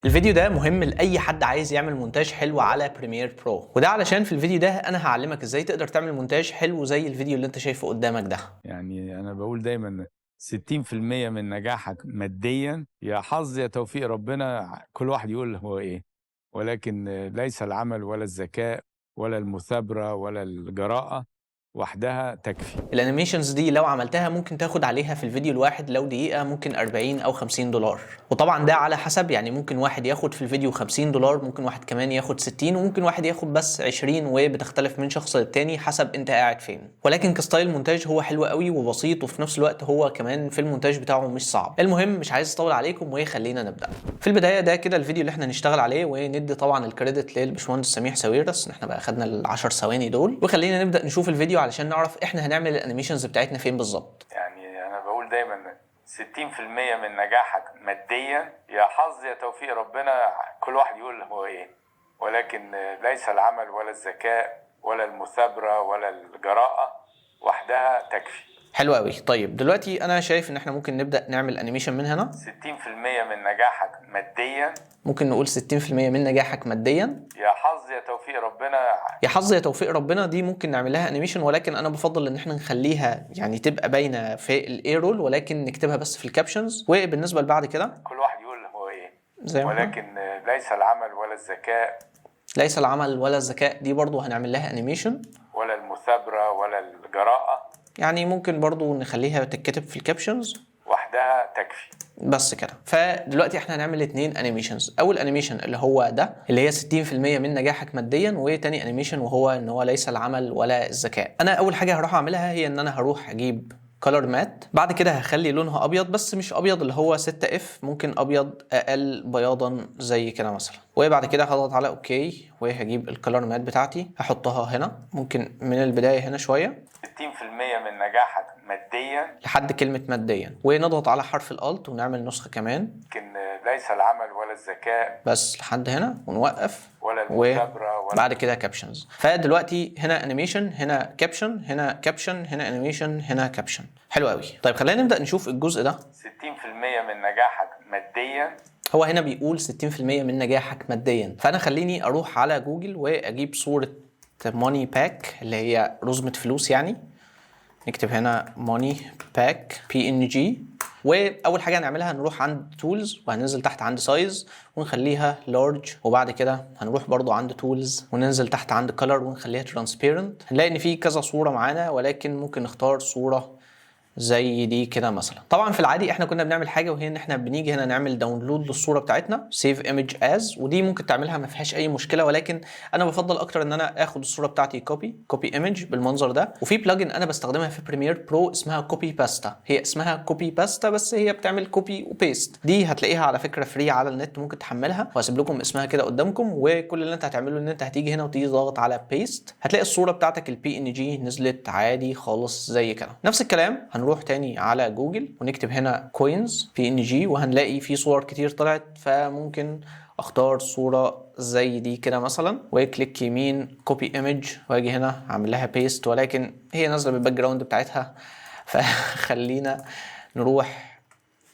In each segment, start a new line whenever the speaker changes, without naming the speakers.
الفيديو ده مهم لأي حد عايز يعمل مونتاج حلو على بريمير برو، وده علشان في الفيديو ده أنا هعلمك ازاي تقدر تعمل مونتاج حلو زي الفيديو اللي انت شايفه قدامك ده.
يعني أنا بقول دايما 60% من نجاحك ماديا يا حظ يا توفيق ربنا، كل واحد يقول هو إيه، ولكن ليس العمل ولا الذكاء ولا المثابرة ولا الجراءة وحدها تكفي.
الانيميشنز دي لو عملتها ممكن تاخد عليها في الفيديو الواحد لو دقيقة ممكن 40 أو 50 دولار، وطبعا ده على حسب، يعني ممكن واحد ياخد في الفيديو 50 دولار، ممكن واحد كمان ياخد 60، وممكن واحد ياخد بس 20، وبتختلف من شخص للتاني حسب انت قاعد فين. ولكن كستايل مونتاج هو حلو قوي وبسيط، وفي نفس الوقت هو كمان في المونتاج بتاعه مش صعب. المهم مش عايز اطول عليكم وخلينا نبدأ. في البداية ده كده الفيديو اللي احنا هنشتغل عليه، وندي طبعا الكريدت للبشمهندس سميح ساويرس ان احنا بقى خدنا ال10 ثواني دول، وخلينا نبدأ نشوف الفيديو علشان نعرف احنا هنعمل الانيميشنز بتاعتنا فين بالظبط.
يعني أنا بقول دايما 60% من نجاحك ماديا يا حظ يا توفيق ربنا، كل واحد يقول هو إيه، ولكن ليس العمل ولا الذكاء ولا المثابرة ولا الجراءة وحدها تكفي.
حلو قوي. طيب دلوقتي انا شايف ان احنا ممكن نبدا نعمل انيميشن من هنا.
60% من نجاحك ماديا،
ممكن نقول 60% من نجاحك ماديا
يا حظ يا توفيق ربنا.
يا حظ يا توفيق ربنا دي ممكن نعمل لها انيميشن، ولكن انا بفضل ان احنا نخليها يعني تبقى باينه في الايرول، ولكن نكتبها بس في الكابشنز. وبالنسبه لبعد كده
كل واحد يقول هو ايه،
زي ما
ولكن ليس العمل ولا الذكاء
ليس العمل ولا الذكاء دي برضو هنعمل لها انيميشن،
ولا المثابرة ولا الجراءة،
يعني ممكن برضو نخليها تتكتب في الكابشنز
وحدها تكفي.
بس كده. فدلوقتي احنا هنعمل 2 انيميشنز. اول انيميشن اللي هو ده اللي هي 60% من نجاحك ماديا، وتاني انيميشن وهو ان هو ليس العمل ولا الذكاء. انا اول حاجه هروح اعملها هي ان انا هروح اجيب كولر مات، بعد كده هخلي لونها ابيض، بس مش ابيض اللي هو 6 اف، ممكن ابيض اقل بياضا زي كده مثلا. وبعد كده هضغط على اوكي، وهجيب الكولر مات بتاعتي هحطها هنا، ممكن من البدايه هنا شويه
60% من نجاحك ماديا
لحد كلمه ماديا، ونضغط على حرف الالت ونعمل نسخه كمان،
لكن ليس العمل ولا الذكاء
بس لحد هنا ونوقف،
ولا المثابرة
وبعد كده كابشنز. فدلوقتي هنا انيميشن، هنا كابشن، هنا كابشن، هنا انيميشن، هنا كابشن. حلو قوي. طيب خلينا نبدا نشوف الجزء ده.
60% من نجاحك ماديا،
هو هنا بيقول 60% من نجاحك ماديا، فانا خليني اروح على جوجل واجيب صوره ماني باك اللي هي رزمه فلوس يعني. نكتب هنا ماني باك PNG، واول حاجه هنعملها هنروح عند تولز وهننزل تحت عند سايز ونخليها لارج، وبعد كده هنروح برضو عند تولز وننزل تحت عند كلر ونخليها ترانسبيرنت. هنلاقي ان في كذا صوره معانا، ولكن ممكن نختار صوره زي دي كده مثلا. طبعا في العادي احنا كنا بنعمل حاجه، وهي ان احنا بنيجي هنا نعمل داونلود للصوره بتاعتنا سيف ايمج از، ودي ممكن تعملها ما فيهاش اي مشكله، ولكن انا بفضل اكتر ان انا اخد الصوره بتاعتي كوبي ايمج بالمنظر ده. وفي بلجن انا بستخدمها في بريمير برو اسمها كوبي باستا، هي اسمها كوبي باستا بس هي بتعمل كوبي وبيست. دي هتلاقيها على فكره فري على النت، ممكن تحملها، وهسيب لكم اسمها كده قدامكم. وكل اللي انت هتعمله ان انت هتيجي هنا وتيجي ضاغط على بيست، هتلاقي الصوره بتاعتك البي ان جي نزلت عادي خالص زي كده. نفس الكلام هنروح تاني على جوجل ونكتب هنا كوينز PNG، وهنلاقي في صور كتير طلعت، فممكن اختار صورة زي دي كده مثلا، وكليك يمين كوبي ايمج، واجي هنا اعمل لها بيست، ولكن هي نازلة بالباك جراوند بتاعتها، فخلينا نروح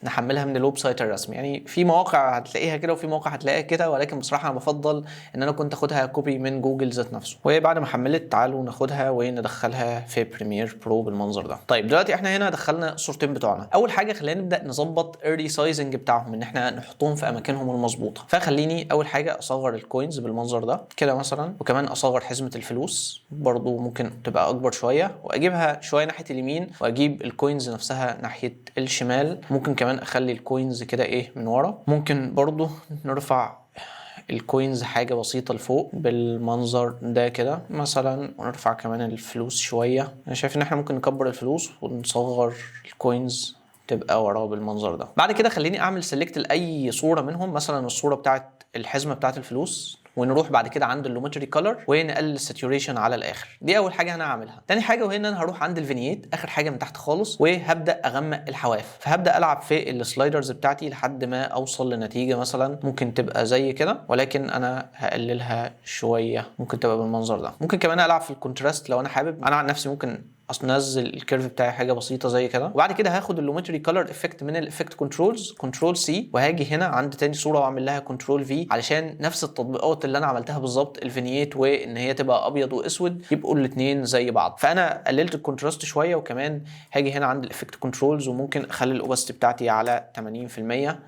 نحملها من الويب سايت الرسمي. يعني في مواقع هتلاقيها كده وفي مواقع هتلاقيها كده، ولكن بصراحه انا بفضل ان انا كنت اخدها كوبي من جوجل ذات نفسه. وبعد ما حملت تعالوا ناخدها وندخلها في بريمير برو بالمنظر ده. طيب دلوقتي احنا هنا دخلنا الصورتين بتوعنا. اول حاجه خلينا نبدا نظبط الري سايزنج بتاعهم، ان احنا نحطهم في اماكنهم المظبوطه. فخليني اول حاجه اصغر الكوينز بالمنظر ده كده مثلا، وكمان اصغر حزمه الفلوس برضو ممكن تبقى اكبر شويه، واجيبها شويه ناحيه اليمين، واجيب الكوينز نفسها ناحيه الشمال. ممكن كمان اخلي الكوينز كده ايه من ورا، ممكن برضو نرفع الكوينز حاجة بسيطة لفوق بالمنظر ده كده مثلا، ونرفع كمان الفلوس شوية. انا شايف ان احنا ممكن نكبر الفلوس ونصغر الكوينز تبقى وراه بالمنظر ده. بعد كده خليني اعمل سيلكت لاي صورة منهم، مثلا الصورة بتاعت الحزمة بتاعت الفلوس، ونروح بعد كده عند اللومتري كولر ونقلل الساتوريشن على الاخر. دي اول حاجه انا هعملها. تاني حاجه وهي ان انا هروح عند الفينيت اخر حاجه من تحت خالص، وهبدا اغمق الحواف. فهبدا العب في السلايدرز بتاعتي لحد ما اوصل لنتيجه مثلا ممكن تبقى زي كده، ولكن انا هقللها شويه، ممكن تبقى بالمنظر ده. ممكن كمان العب في الكونتراست لو انا حابب. انا عن نفسي ممكن انزل الكيرف بتاعي حاجه بسيطه زي كده. وبعد كده هاخد اللومتري كلر افكت من الافكت كنترولز، كنترول سي، وهاجي هنا عند تاني صوره واعمل لها كنترول في علشان نفس التطبيقات اللي انا عملتها بالظبط، الفينييت وان هي تبقى ابيض واسود، يبقوا الاثنين زي بعض. فانا قللت الكونتراست شويه، وكمان هاجي هنا عند الافكت كنترولز وممكن اخلي الاوباستي بتاعتي على 80%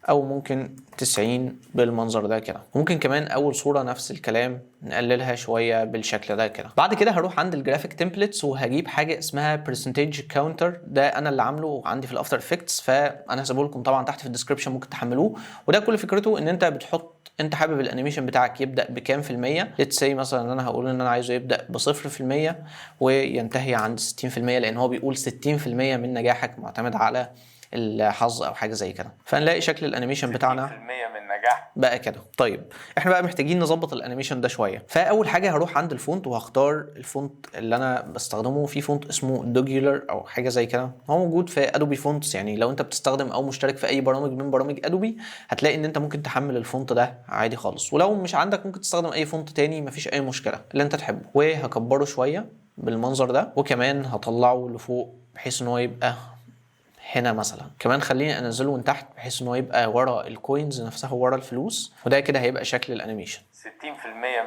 او ممكن 90 بالمنظر ده كده. ممكن كمان اول صوره نفس الكلام نقللها شويه بالشكل ده كده. بعد كده هروح عند الجرافيك تمبلتس وهجيب حاجه اسمها برسنتج كاونتر، ده انا اللي عامله عندي في الافتر افكتس، فانا هسيبه لكم طبعا تحت في الديسكربشن ممكن تحملوه. وده كل فكرته ان انت بتحط انت حابب الانيميشن بتاعك يبدا بكام في الميه. ليتس سي مثلا انا هقول ان انا عايزه يبدا ب0% وينتهي عند 60%، لان هو بيقول 60% من نجاحك معتمد على الحظ او حاجه زي كده. فنلاقي شكل الانيميشن بتاعنا
60% من نجاح
بقى كده. طيب احنا بقى محتاجين نظبط الانيميشن ده شويه. فاول حاجه هروح عند الفونت وهختار الفونت اللي انا بستخدمه. في فونت اسمه دوجيولر او حاجه زي كده، هو موجود في ادوبي فونتس. يعني لو انت بتستخدم او مشترك في اي برامج من برامج ادوبي هتلاقي ان انت ممكن تحمل الفونت ده عادي خالص، ولو مش عندك ممكن تستخدم اي فونت تاني مفيش اي مشكله اللي انت تحبه. وهكبره شويه بالمنظر ده، وكمان هطلعه لفوق بحيث ان هو يبقى هنا مثلا. كمان خليني انزله من تحت بحيث ان هو يبقى ورا الكوينز نفسها ورا الفلوس، وده كده هيبقى شكل الانيميشن.
60%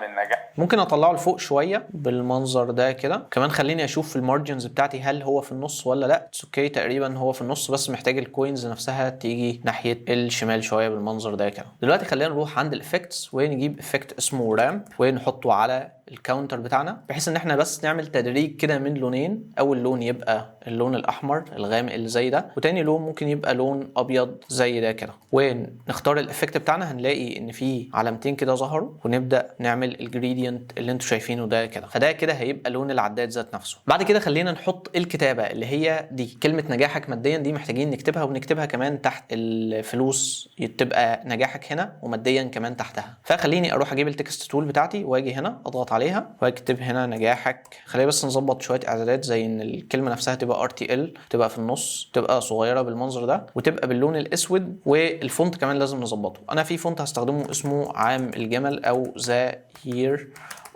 من نجاح
ممكن اطلعه لفوق شويه بالمنظر ده كده. كمان خليني اشوف في المارجنز بتاعتي هل هو في النص ولا لا. اوكي تقريبا هو في النص، بس محتاج الكوينز نفسها تيجي ناحيه الشمال شويه بالمنظر ده كده. دلوقتي خلينا نروح عند الافكتس ونجيب افكت اسمه رامب ونحطه على الكاونتر بتاعنا، بحيث ان احنا بس نعمل تدريج كده من لونين. اول لون يبقى اللون الاحمر الغامق اللي زي ده، وتاني لون ممكن يبقى لون ابيض زي ده كده. ونختار الافكت بتاعنا هنلاقي ان في علامتين كده ظهروا، ونبدا نعمل الجريدينت اللي انتوا شايفينه ده كده. فده كده هيبقى لون العداد ذات نفسه. بعد كده خلينا نحط الكتابه اللي هي دي كلمه نجاحك ماديا، دي محتاجين نكتبها، وبنكتبها كمان تحت الفلوس تبقى نجاحك هنا وماديا كمان تحتها. فخليني اروح اجيب التكست تول بتاعتي واجي هنا اضغط عليها واكتب هنا نجاحك. خلينا بس نظبط شويه اعدادات زي ان الكلمه نفسها تبقى RTL، تبقى في النص، تبقى صغيره بالمنظر ده، وتبقى باللون الاسود. والفونت كمان لازم نظبطه. انا في فونت هستخدمه اسمه عام الجمل او ذا year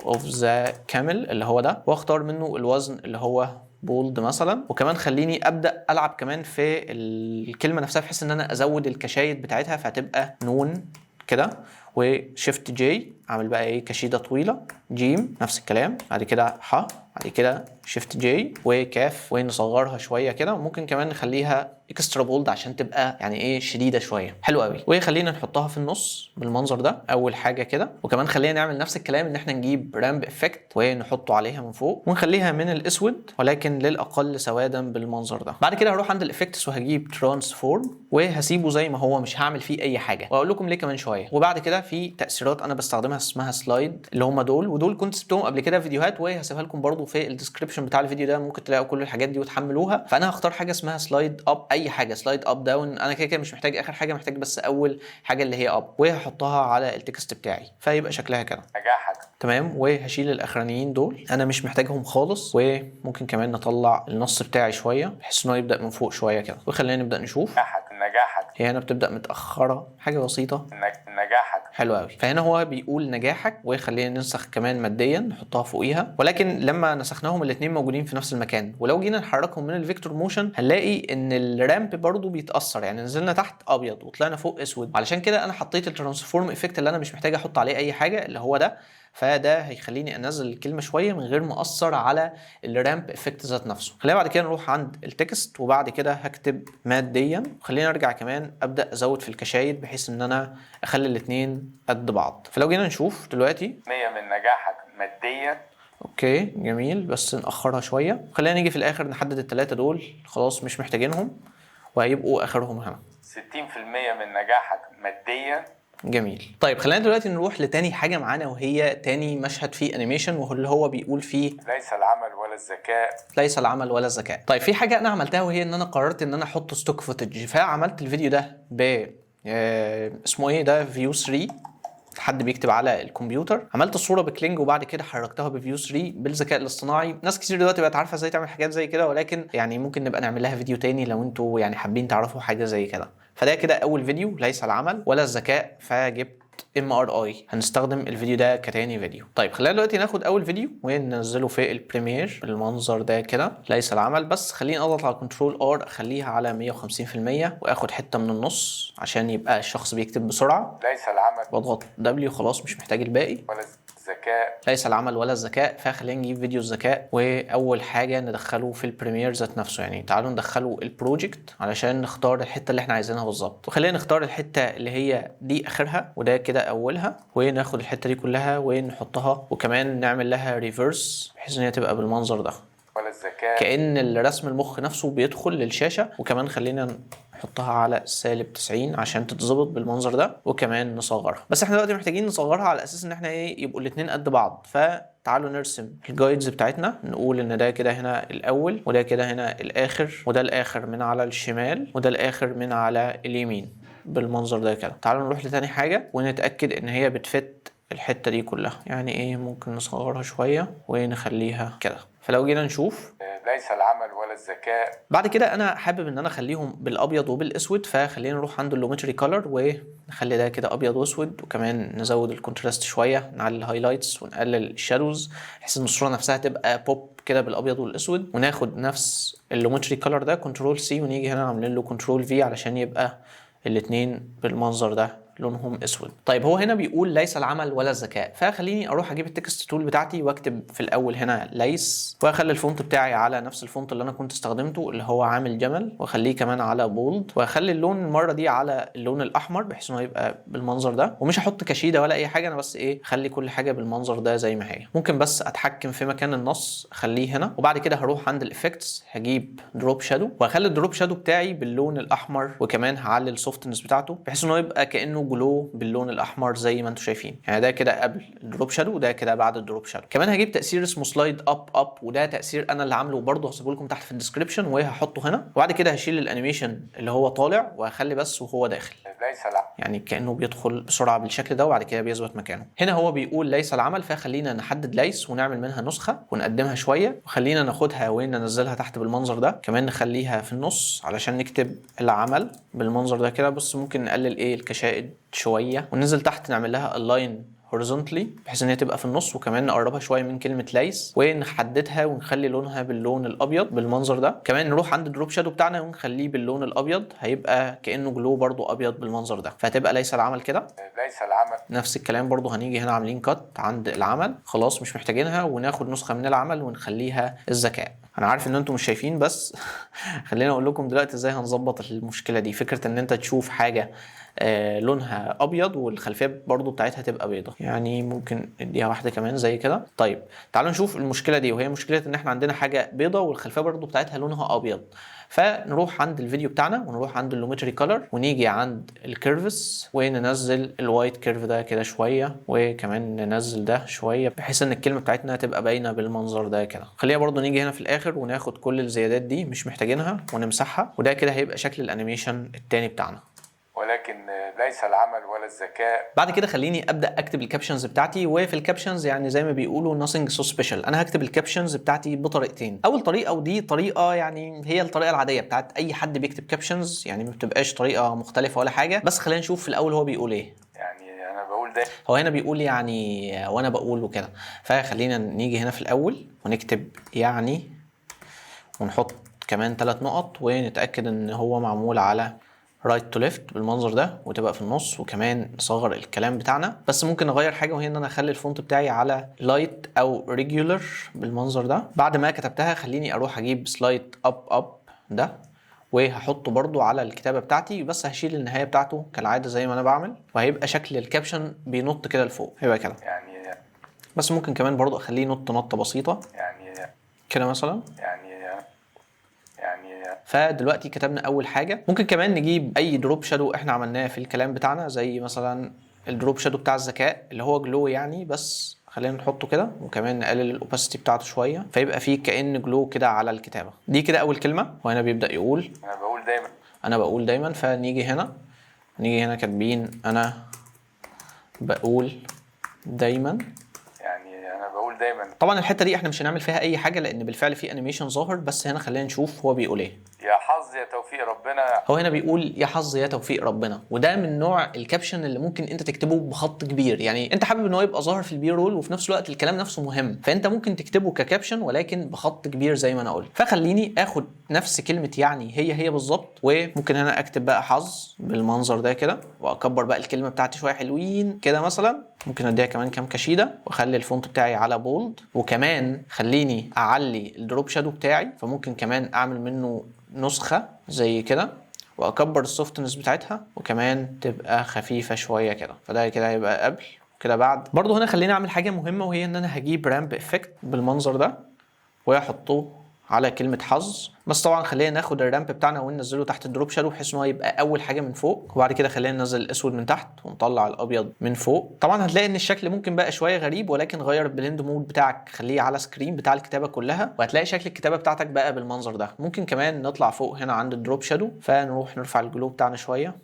of the camel اللي هو ده، واختار منه الوزن اللي هو بولد مثلا. وكمان خليني ابدا العب كمان في الكلمه نفسها بحيث ان انا ازود الكشايد بتاعتها، فهتبقى نون كده، وشيفت جي اعمل بقى ايه كشيده طويله، جيم نفس الكلام، بعد كده ح، بعد كده شيفت جي وكاف، ونصغرها شويه كده. وممكن كمان نخليها اكسترا بولد عشان تبقى يعني ايه شديده شويه. حلو قوي. وخلينا نحطها في النص بالمنظر ده اول حاجه كده. وكمان خلينا نعمل نفس الكلام ان احنا نجيب رامب افكت ونحطه عليها من فوق، ونخليها من الاسود ولكن للاقل سوادا بالمنظر ده. بعد كده هروح عند الافكتس وهجيب ترانسفورم وهسيبه زي ما هو، مش هعمل فيه اي حاجه، واقول لكم ليه كمان شويه. وبعد كده في تاثيرات انا بستخدمها اسمها سلايد، اللي هم دول، ودول كنت سبتهم قبل كده في فيديوهات وهسيبها لكم برضو في الديسكربشن بتاع الفيديو ده، ممكن تلاقوا كل الحاجات دي وتحملوها. فانا هختار حاجه اسمها سلايد اب، اي حاجه سلايد اب داون، انا كده كده مش محتاج اخر حاجه، محتاج بس اول حاجه اللي هي اب، وهحطها على التكست بتاعي فيبقى شكلها كده
نجاحك
تمام. وهشيل الاخرانيين دول انا مش محتاجهم خالص. وممكن كمان نطلع النص بتاعي شويه بحيث انه يبدا من فوق شويه كده. وخلينا نبدا نشوف
نجاحك
هي هنا بتبدا متاخره حاجه بسيطه.
نجاحك
حلو قوي. فهنا هو بيقول نجاحك، وخلينا ننسخ كمان ماديا نحطها فوقيها، ولكن لما نسخناهم الاثنين موجودين في نفس المكان. ولو جينا نحركهم من الفيكتور موشن هنلاقي ان الرامب برضو بيتاثر، يعني نزلنا تحت ابيض وطلعنا فوق اسود. علشان كده انا حطيت الترانسفورم افكت اللي انا مش محتاج احط عليه اي حاجه اللي هو ده. فده هيخليني انزل الكلمه شويه من غير ما اثر على الرامب افكت ذات نفسه. خلينا بعد كده نروح عند التكست وبعد كده هكتب ماديا. خلينا ارجع كمان ابدا ازود في الكشايد بحيث ان انا اخلي الاثنين قد بعض. فلو جينا نشوف دلوقتي
100 من نجاحك ماديا.
اوكي جميل، بس نأخرها شويه. خلينا نيجي في الاخر نحدد الثلاثه دول خلاص مش محتاجينهم وهيبقوا اخرهم هنا.
60% من نجاحك ماديا.
جميل. طيب خلينا دلوقتي نروح لتاني حاجه معانا، وهي تاني مشهد فيه انيميشن، وهو اللي هو بيقول فيه
ليس العمل ولا الذكاء.
ليس العمل ولا الذكاء. طيب في حاجه انا عملتها، وهي ان انا قررت ان انا احط ستوك فوتج. فعملت الفيديو ده ب اسمه ايه ده، فيو 3، حد بيكتب على الكمبيوتر. عملت الصوره بكلينج وبعد كده حركتها بفيو 3 بالذكاء الاصطناعي. ناس كتير دلوقتي بقت عارفه ازاي تعمل حاجات زي كده، ولكن يعني ممكن نبقى نعمل لها فيديو تاني لو انتوا يعني حابين تعرفوا حاجه زي كده. فده كده اول فيديو، ليس العمل ولا الذكاء. فجبت MRI. هنستخدم الفيديو ده كتاني فيديو. طيب خلينا دلوقتي ناخد اول فيديو وننزله في البريمير بالمنظر ده كده، ليس العمل. بس خليني اضغط على كنترول ار اخليها على 150% واخد حته من النص عشان يبقى الشخص بيكتب بسرعه.
ليس العمل
بضغط دبليو خلاص مش محتاج الباقي.
ولا الذكاء.
ليس العمل ولا الذكاء. فخلينا نجيب فيديو الذكاء، واول حاجه ندخله في البريمير ذات نفسه. يعني تعالوا ندخله البروجكت علشان نختار الحته اللي احنا عايزينها بالظبط. وخلينا نختار الحته اللي هي دي اخرها وده كده اولها، وناخد الحته دي كلها ونحطها، وكمان نعمل لها ريفرس بحيث ان هي تبقى بالمنظر ده
ولا الذكاء،
كأن الرسم المخ نفسه بيدخل للشاشة. وكمان خلينا نحطها على -90 عشان تتظبط بالمنظر ده، وكمان نصغرها. بس احنا دلوقتي محتاجين نصغرها على اساس ان احنا ايه، يبقوا الاتنين قد بعض. فتعالوا نرسم الجايدز بتاعتنا، نقول ان ده كده هنا الاول، وده كده هنا الاخر، وده الاخر من على الشمال، وده الاخر من على اليمين بالمنظر ده كده. تعالوا نروح لتاني حاجة ونتأكد ان هي بتفت الحتة دي كلها. يعني ايه، ممكن نصغرها شوية ونخليها كده. فلو جينا نشوف
ليس العمل ولا الذكاء.
بعد كده انا حابب ان انا اخليهم بالابيض وبالاسود، فخلينا نروح عند اللومتري كولر ونخلي ده كده ابيض واسود، وكمان نزود الكونتراست شويه، نعلي الهايلايتس ونقلل الشادوز بحيث ان الصوره نفسها تبقى بوب كده بالابيض والاسود. وناخد نفس اللومتري كولر ده كنترول سي، ونيجي هنا عاملين له كنترول في علشان يبقى الاثنين بالمنظر ده لونهم اسود. طيب هو هنا بيقول ليس العمل ولا الذكاء، فخليني اروح اجيب التكست تول بتاعتي واكتب في الاول هنا ليس، واخلي الفونت بتاعي على نفس الفونت اللي انا كنت استخدمته اللي هو عامل جمل، واخليه كمان على بولد، واخلي اللون المره دي على اللون الاحمر بحيث انه يبقى بالمنظر ده. ومش هحط كشيده ولا اي حاجه، انا بس ايه، اخلي كل حاجه بالمنظر ده زي ما هي. ممكن بس اتحكم في مكان النص اخليه هنا، وبعد كده هروح عند الافكتس هجيب دروب شادو، واخلي الدروب شادو بتاعي باللون الاحمر، وكمان هعلي السوفتنس بتاعته بحيث انه يبقى كانه جلو باللون الاحمر زي ما انتم شايفين. يعني ده كده قبل الدروب شادو وده كده بعد الدروب شادو. كمان هجيب تاثير اسمه سلايد اب، وده تاثير انا اللي عامله برده، هسيبه لكم تحت في الديسكربشن وهحطه هنا. وبعد كده هشيل الانيميشن اللي هو طالع وهخلي بس وهو داخل،
ليس العمل
يعني كانه بيدخل بسرعه بالشكل ده وبعد كده بيثبت مكانه. هنا هو بيقول ليس العمل، فخلينا نحدد ليس ونعمل منها نسخه ونقدمها شويه، وخلينا ناخدها وننزلها تحت بالمنظر ده. كمان نخليها في النص علشان نكتب العمل بالمنظر ده كده. بس ممكن نقلل ايه الكشائد شويه، وننزل تحت نعمل لها align horizontally بحيث ان هي تبقى في النص، وكمان نقربها شويه من كلمه ليس ونحددها ونخلي لونها باللون الابيض بالمنظر ده. كمان نروح عند الدروب شادو بتاعنا ونخليه باللون الابيض، هيبقى كانه جلو برضو ابيض بالمنظر ده، فهتبقى ليس العمل كده.
ليس العمل
نفس الكلام برضو هنيجي هنا عاملين كات عند العمل، خلاص مش محتاجينها، وناخد نسخه من العمل ونخليها الذكاء. انا عارف ان انتم مش شايفين، بس خلينا اقول لكم دلوقتي ازاي هنظبط المشكله دي. فكره ان انت تشوف حاجه لونها ابيض والخلفيه برضو بتاعتها تبقى بيضه، يعني ممكن نديها واحده كمان زي كده. طيب تعالوا نشوف المشكله دي، وهي مشكله ان احنا عندنا حاجه بيضه والخلفيه برضو بتاعتها لونها ابيض. فنروح عند الفيديو بتاعنا ونروح عند اللومتري كولر ونيجي عند الكيرفز وننزل الوايت كيرف ده كده شويه، وكمان ننزل ده شويه بحيث ان الكلمه بتاعتنا تبقى باينه بالمنظر ده كده. خلينا برضو نيجي هنا في الاخر وناخد كل الزيادات دي مش محتاجينها ونمسحها، وده كده هيبقى شكل الانيميشن التاني بتاعنا.
ولكن ليس العمل ولا الذكاء.
بعد كده خليني ابدا اكتب الكابشنز بتاعتي، وفي الكابشنز يعني زي ما بيقولوا nothing so special. انا هكتب الكابشنز بتاعتي بطريقتين. اول طريقه، ودي طريقه يعني هي الطريقه العاديه بتاعت اي حد بيكتب كابشنز، يعني ما بتبقاش طريقه مختلفه ولا حاجه. بس خلينا نشوف في الاول هو بيقول ايه.
يعني انا بقول ده،
هو هنا بيقول يعني وانا بقول وكده، فخلينا نيجي هنا في الاول ونكتب يعني، ونحط كمان 3 نقط ونتاكد ان هو معمول على رايت تو ليفت بالمنظر ده وتبقى في النص. وكمان نصغر الكلام بتاعنا، بس ممكن نغير حاجه وهي ان انا اخلي الفونت بتاعي على لايت او ريجولر بالمنظر ده. بعد ما كتبتها خليني اروح اجيب سلايد اب ده وهحطه برضو على الكتابه بتاعتي، بس هشيل النهايه بتاعته كالعاده زي ما انا بعمل، وهيبقى شكل الكابشن بينط كده لفوق، هيبقى كده.
يعني
بس ممكن كمان برضو اخليه نطه بسيطه
يعني
كده مثلا.
يعني
فدلوقتي كتبنا اول حاجه. ممكن كمان نجيب اي دروب شادو احنا عملناه في الكلام بتاعنا، زي مثلا الدروب شادو بتاع الذكاء اللي هو جلو يعني، بس خلينا نحطه كده، وكمان نقلل الاوباسيتي بتاعته شويه فيبقى فيه كأن جلو كده على الكتابه دي. كده اول كلمه، وهنا بيبدا يقول
انا بقول دايما.
فنيجي هنا كاتبين انا بقول دايما.
يعني انا بقول دايما.
طبعا الحته دي احنا مش هنعمل فيها اي حاجه لان بالفعل في انيميشن ظاهر، بس هنا خلينا نشوف هو بيقول ايه.
يا حظ يا توفيق ربنا.
هو هنا بيقول يا حظ يا توفيق ربنا، وده من نوع الكابشن اللي ممكن انت تكتبه بخط كبير. يعني انت حابب ان هو يبقى ظاهر في البي رول وفي نفس الوقت الكلام نفسه مهم، فانت ممكن تكتبه ككابشن ولكن بخط كبير زي ما انا قلت. فخليني اخد نفس كلمه يعني هي بالظبط، وممكن هنا اكتب بقى حظ بالمنظر ده كده، واكبر بقى الكلمه بتاعتي شويه حلوين كده مثلا. ممكن اديها كمان كام كشيده، واخلي الفونت بتاعي على بولد، وكمان خليني اعلي الدروب شادو بتاعي، فممكن كمان اعمل منه نسخه زي كده، واكبر السوفتنس بتاعتها، وكمان تبقى خفيفه شويه كده. فده كده هيبقى قبل وكده بعد. برضو هنا خليني اعمل حاجه مهمه، وهي ان انا هجيب رامب افكت بالمنظر ده واحطه على كلمه حظ. بس طبعا خلينا ناخد الرامب بتاعنا وننزله تحت الدروب شادو بحيث ان هو يبقى اول حاجه من فوق، وبعد كده خلينا ننزل الاسود من تحت ونطلع الابيض من فوق. طبعا هتلاقي ان الشكل ممكن بقى شويه غريب، ولكن غير البلند مود بتاعك، خليه على سكرين بتاع الكتابه كلها، وهتلاقي شكل الكتابه بتاعتك بقى بالمنظر ده. ممكن كمان نطلع فوق هنا عند الدروب شادو، فنروح نرفع الجلو بتاعنا شويه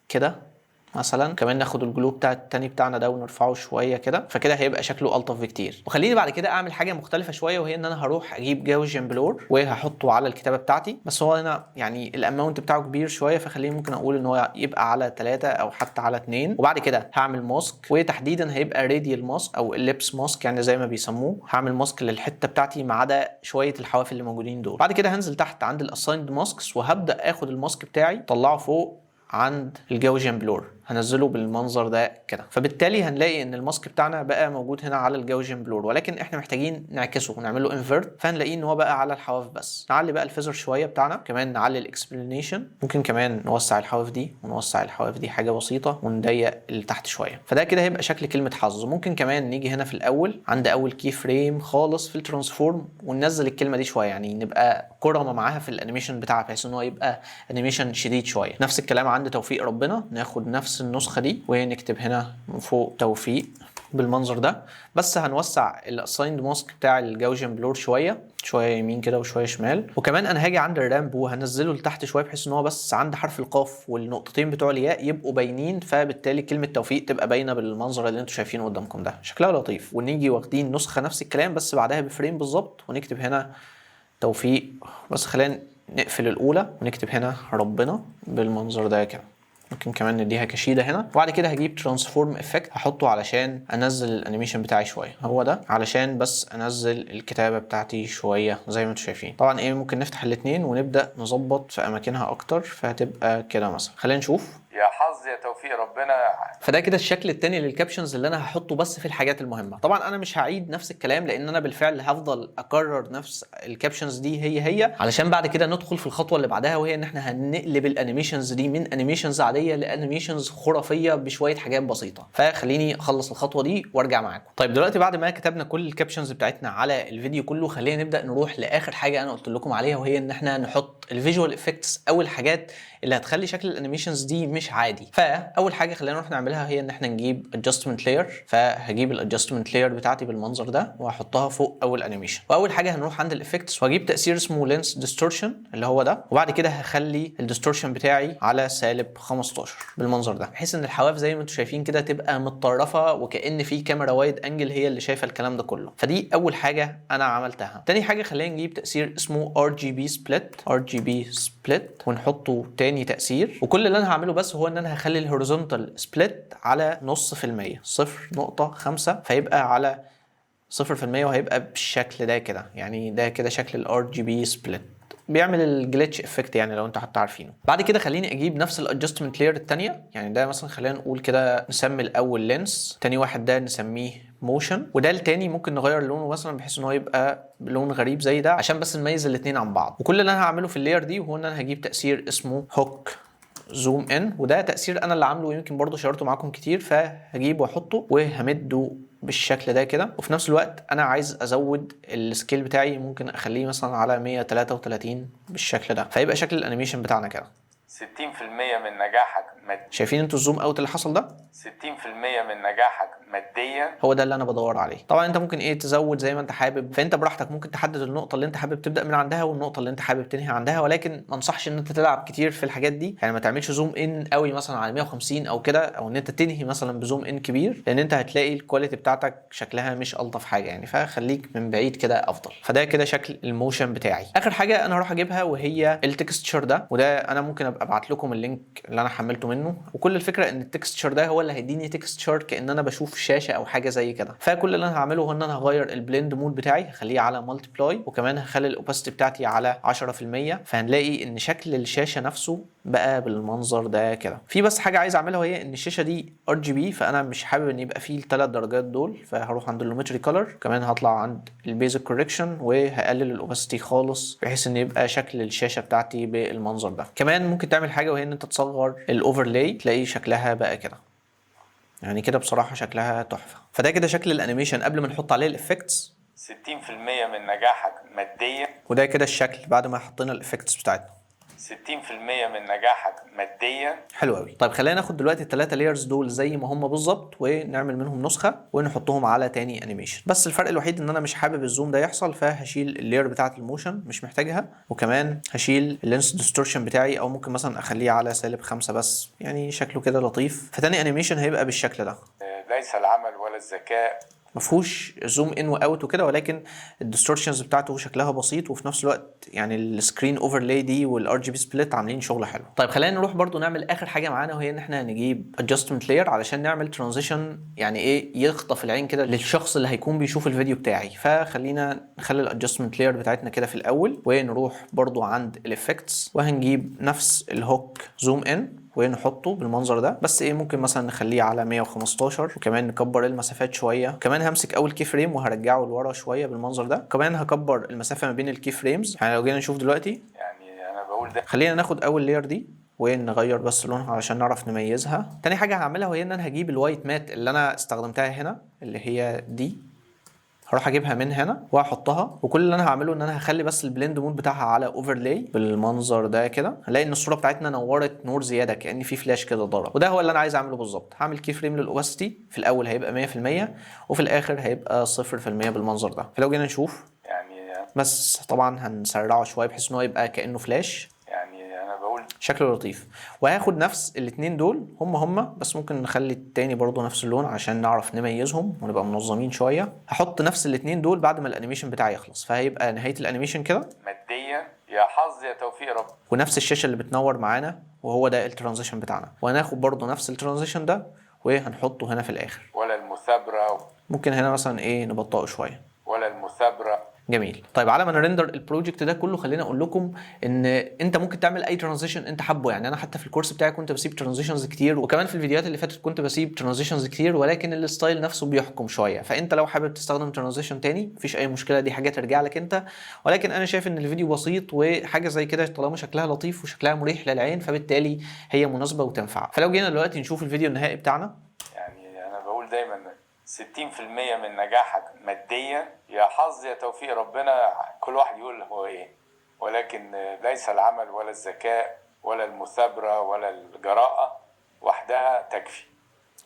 كده مثلا. كمان ناخد الجلو بتاع التاني بتاعنا ده ونرفعه شويه كده، فكده هيبقى شكله الطف بكتير. وخليني بعد كده اعمل حاجه مختلفه شويه، وهي ان انا هروح اجيب جاوسيان بلور وهحطه على الكتابه بتاعتي. بس هو هنا يعني الاماونت بتاعه كبير شويه، فخليني ممكن اقول ان هو يبقى على 3 او حتى على 2. وبعد كده هعمل ماسك، وتحديدا هيبقى راديال ماسك او الليبس ماسك يعني زي ما بيسموه. هعمل ماسك للحته بتاعتي ما عدا شويه الحواف اللي موجودين دول. بعد كده هنزل تحت عند الاسايند ماسكس، وهبدا اخد الماسك بتاعي طلعه فوق عند الجاوسيان بلور، هنزله بالمنظر ده كده. فبالتالي هنلاقي ان الماسك بتاعنا بقى موجود هنا على الجاوسيان بلور، ولكن احنا محتاجين نعكسه ونعمل له انفيرت، فهنلاقيه ان هو بقى على الحواف بس. نعلي بقى الفيزر شويه بتاعنا، كمان نعلي الاكسبلانيشن، ممكن كمان نوسع الحواف دي ونوسع الحواف دي حاجه بسيطه، ونضيق اللي تحت شويه. فده كده هيبقى شكل كلمه حظ. ممكن كمان نيجي هنا في الاول عند اول كي فريم خالص في الترانسفورم وننزل الكلمه دي شويه، يعني نبقى كرمه معاها في الانيميشن بتاعها بحيث ان هو يبقى انيميشن شديد شويه. نفس الكلام عند توفيق ربنا، ناخد نفس النسخه دي ونكتب هنا من فوق توفيق بالمنظر ده. بس هنوسع الاسايند ماسك بتاع الجاوسيان بلور شويه يمين كده وشويه شمال. وكمان انا هاجي عند الرامب وهنزله لتحت شويه بحيث ان هو بس عند حرف القاف والنقطتين بتوع الياء يبقوا باينين، فبالتالي كلمه توفيق تبقى باينه بالمنظر اللي انتم شايفينه قدامكم ده. شكلها لطيف. ونيجي واخدين نسخه نفس الكلام بس بعدها بفريم بالظبط، ونكتب هنا توفيق. بس خلينا نقفل الاولى ونكتب هنا ربنا بالمنظر ده كده. ممكن كمان نديها كشيده هنا. وبعد كده هجيب ترانسفورم افكت هحطه علشان انزل الانيميشن بتاعي شويه، هو ده علشان بس انزل الكتابه بتاعتي شويه زي ما انتم شايفين. طبعا ممكن نفتح الاثنين ونبدا نظبط في اماكنها اكتر، فهتبقى كده مثلا. خلينا نشوف.
يا حظ يا توفيق ربنا.
فده كده الشكل التاني للكابشنز اللي انا هحطه بس في الحاجات المهمه. طبعا انا مش هعيد نفس الكلام لان انا بالفعل هفضل اكرر نفس الكابشنز دي هي علشان بعد كده ندخل في الخطوه اللي بعدها، وهي ان احنا هنقلب الانيميشنز دي من انيميشنز عاديه لانيميشنز خرافيه بشويه حاجات بسيطه. فخليني اخلص الخطوه دي وارجع معاكم. طيب دلوقتي بعد ما كتبنا كل الكابشنز بتاعتنا على الفيديو كله، خلينا نبدا نروح لاخر حاجه انا قلت لكم عليها، وهي ان احنا نحط الفيجوال افكتس او الحاجات اللي هتخلي شكل الانيميشنز دي مش عادي. فاول حاجه خلينا نروح نعملها هي ان احنا نجيب adjustment layer. فهجيب الادجستمنت layer بتاعتي بالمنظر ده وهحطها فوق اول انيميشن. واول حاجه هنروح عند الافكتس وهجيب تاثير اسمه لينس ديستورشن اللي هو ده، وبعد كده هخلي الديستورشن بتاعي على -15 بالمنظر ده، بحيث ان الحواف زي ما انتم شايفين كده تبقى متطرفه وكأن في كاميرا وايد انجل هي اللي شايفه الكلام ده كله. فدي اول حاجه انا عملتها. تاني حاجه خلينا نجيب تاثير اسمه RGB split ونحطه تاني تاثير. وكل اللي انا هعمله بس هو ان انا هخلي الهوريزونتال سبليت على 0.5%، 0.5، فيبقى على 0% وهيبقى بالشكل ده كده. يعني ده كده شكل ال RGB split، بيعمل الجليتش افكت يعني لو انتوا حتى عارفينه. بعد كده خليني اجيب نفس الادجستمنت لاير الثانيه، يعني ده مثلا خلينا نقول كده نسمي الاول لينس، تاني واحد ده نسميه موشن، وده التاني ممكن نغير لونه مثلا بحيث ان هو يبقى بلون غريب زي ده عشان بس نميز الاثنين عن بعض. وكل اللي انا هعمله في اللاير دي هو ان انا هجيب تاثير اسمه هوك زوم ان، وده تاثير انا اللي عامله ويمكن برضه شيرته معاكم كتير، فهجيبه واحطه وهمده بالشكل ده كده. وفي نفس الوقت انا عايز ازود السكيل بتاعي، ممكن اخليه مثلا على 133 بالشكل ده، فيبقى شكل الانيميشن بتاعنا كده.
من نجاحك
شايفين انتوا الزوم اوت اللي حصل ده؟
60% من نجاحك ماديا
هو ده اللي انا بدور عليه. طبعا انت ممكن تزود زي ما انت حابب، فانت براحتك ممكن تحدد النقطه اللي انت حابب تبدا من عندها والنقطه اللي انت حابب تنهي عندها، ولكن ما انصحش ان انت تلعب كتير في الحاجات دي. يعني ما تعملش زوم ان قوي مثلا على 150 او كده، او ان انت تنهي مثلا بزوم ان كبير، لان انت هتلاقي الكواليتي بتاعتك شكلها مش الطف حاجه يعني، فخليك من بعيد كده افضل. فده كده شكل الموشن بتاعي. اخر حاجه انا هروح اجيبها وهي التكستشر ده، وده انا ممكن ابقى ابعت لكم اللينك اللي انا حملته منه. وكل الفكره ان التكستشر ده هو اللي هيديني تكستشر كأن انا بشوف شاشه او حاجه زي كده. فكل اللي انا هعمله هو ان انا هغير البلند مود بتاعي، هخليه على مالتيبلاي، وكمان هخلي الاوباسيتي بتاعتي على 10%، فهنلاقي ان شكل الشاشه نفسه بقى بالمنظر ده كده. في بس حاجه عايز اعملها وهي ان الشاشه دي RGB، فانا مش حابب ان يبقى فيه الثلاث درجات دول، فهروح عند اللومتري كولر، كمان هطلع عند البيزك كوركشن وهقلل الاوباسيتي خالص بحيث ان يبقى شكل الشاشه بتاعتي بالمنظر ده. كمان ممكن تعمل حاجه وهي ان انت تصغر الاوفرلاي، تلاقي شكلها بقى كده يعني كده، بصراحه شكلها تحفه. فده كده شكل الانيميشن قبل ما نحط عليه الافكتس.
60% من نجاحك ماديا،
وده كده الشكل بعد ما حطينا الافكتس بتاعتنا.
60% من نجاحك ماديا.
حلو قوي. طيب خلينا ناخد دلوقتي الثلاثه لايرز دول زي ما هم بالظبط ونعمل منهم نسخه ونحطهم على تاني انيميشن. بس الفرق الوحيد ان انا مش حابب الزوم ده يحصل، فهشيل اللاير بتاعه الموشن مش محتاجها، وكمان هشيل اللينس ديستورشن بتاعي، او ممكن مثلا اخليه على -5 بس، يعني شكله كده لطيف. فتاني انيميشن هيبقى بالشكل ده،
ليس العمل ولا الذكاء،
مفهوش زوم ان واوت وكده، ولكن الديستورشنز بتاعته شكلها بسيط، وفي نفس الوقت يعني السكرين اوفرلاي دي والار جي بي سبليت عاملين شغل حلو. طيب خلينا نروح برضو نعمل اخر حاجه معانا، وهي ان احنا نجيب ادجستمنت لاير علشان نعمل ترانزيشن يعني يخطف العين كده للشخص اللي هيكون بيشوف الفيديو بتاعي. فخلينا نخلي الادجستمنت لاير بتاعتنا كده في الاول، ونروح برضو عند الافكتس وهنجيب نفس الهوك زوم ان ونحطه بالمنظر ده. بس ممكن مثلا نخليه على 115، وكمان نكبر المسافات شويه. كمان همسك اول كي فريم وهرجعه لورا شويه بالمنظر ده. كمان هكبر المسافه ما بين الكي فريمز. يعني لو جينا نشوف دلوقتي،
يعني انا بقول ده،
خلينا ناخد اول لاير دي ونغير بس لونها علشان نعرف نميزها. تاني حاجه هعملها وهي ان انا هجيب الوايت مات اللي انا استخدمتها هنا، اللي هي دي، هروح اجيبها من هنا واحطها. وكل اللي انا هعمله ان انا هخلي بس البلند مود بتاعها على اوفرلاي بالمنظر ده كده. هنلاقي ان الصوره بتاعتنا نورت نور زياده كأن في فلاش كده ضرب، وده هو اللي انا عايز اعمله بالظبط. هعمل كي فريم للاوباسيتي، في الاول هيبقى 100% وفي الاخر هيبقى 0% بالمنظر ده. فلو جينا نشوف،
يعني
بس طبعا هنسرعه شويه بحيث ان هو يبقى كأنه فلاش،
يعني انا بقول
شكله لطيف. وهاخد نفس الاثنين دول هم بس ممكن نخلي التاني برضو نفس اللون عشان نعرف نميزهم ونبقى منظمين شويه. هحط نفس الاثنين دول بعد ما الانيميشن بتاعي يخلص، فهيبقى نهايه الانيميشن كده
ماديا يا حظ يا توفيق رب،
ونفس الشاشه اللي بتنور معانا، وهو ده الترانزيشن بتاعنا. وهناخد برضو نفس الترانزيشن ده وهنحطه هنا في الاخر.
ولا المثابره،
ممكن هنا مثلا نبطئه شويه،
ولا المثابره.
جميل. طيب على ما نرندر البروجكت ده كله، خليني اقول لكم ان انت ممكن تعمل اي ترانزيشن انت حابه. يعني انا حتى في الكورس بتاعي كنت بسيب ترانزيشنز كتير، وكمان في الفيديوهات اللي فاتت كنت بسيب ترانزيشنز كتير، ولكن الستايل نفسه بيحكم شويه. فانت لو حابب تستخدم ترانزيشن تاني مفيش اي مشكله، دي حاجه ترجع لك انت. ولكن انا شايف ان الفيديو بسيط، وحاجه زي كده طالما شكلها لطيف وشكلها مريح للعين فبالتالي هي مناسبه وتنفع. فلو جينا دلوقتي نشوف الفيديو النهائي بتاعنا،
يعني انا بقول دايما 60% من نجاحك ماديا يا حظ يا توفيق ربنا، كل واحد يقول هو ايه، ولكن ليس العمل ولا الذكاء ولا المثابرة ولا الجراءة وحدها تكفي.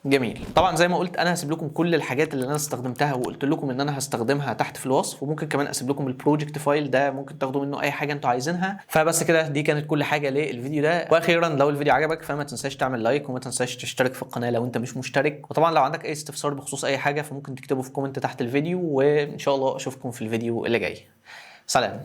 جميل. طبعا زي ما قلت انا هسيب لكم كل الحاجات اللي انا استخدمتها وقلت لكم ان انا هستخدمها تحت في الوصف، وممكن كمان اسيب لكم البروجكت فايل ده ممكن تاخدوا منه اي حاجه انتوا عايزينها. فبس كده، دي كانت كل حاجه للفيديو ده. واخيرا لو الفيديو عجبك فما تنساش تعمل لايك، وما تنساش تشترك في القناه لو انت مش مشترك. وطبعا لو عندك اي استفسار بخصوص اي حاجه فممكن تكتبه في كومنت تحت الفيديو، وان شاء الله اشوفكم في الفيديو اللي جاي. سلام.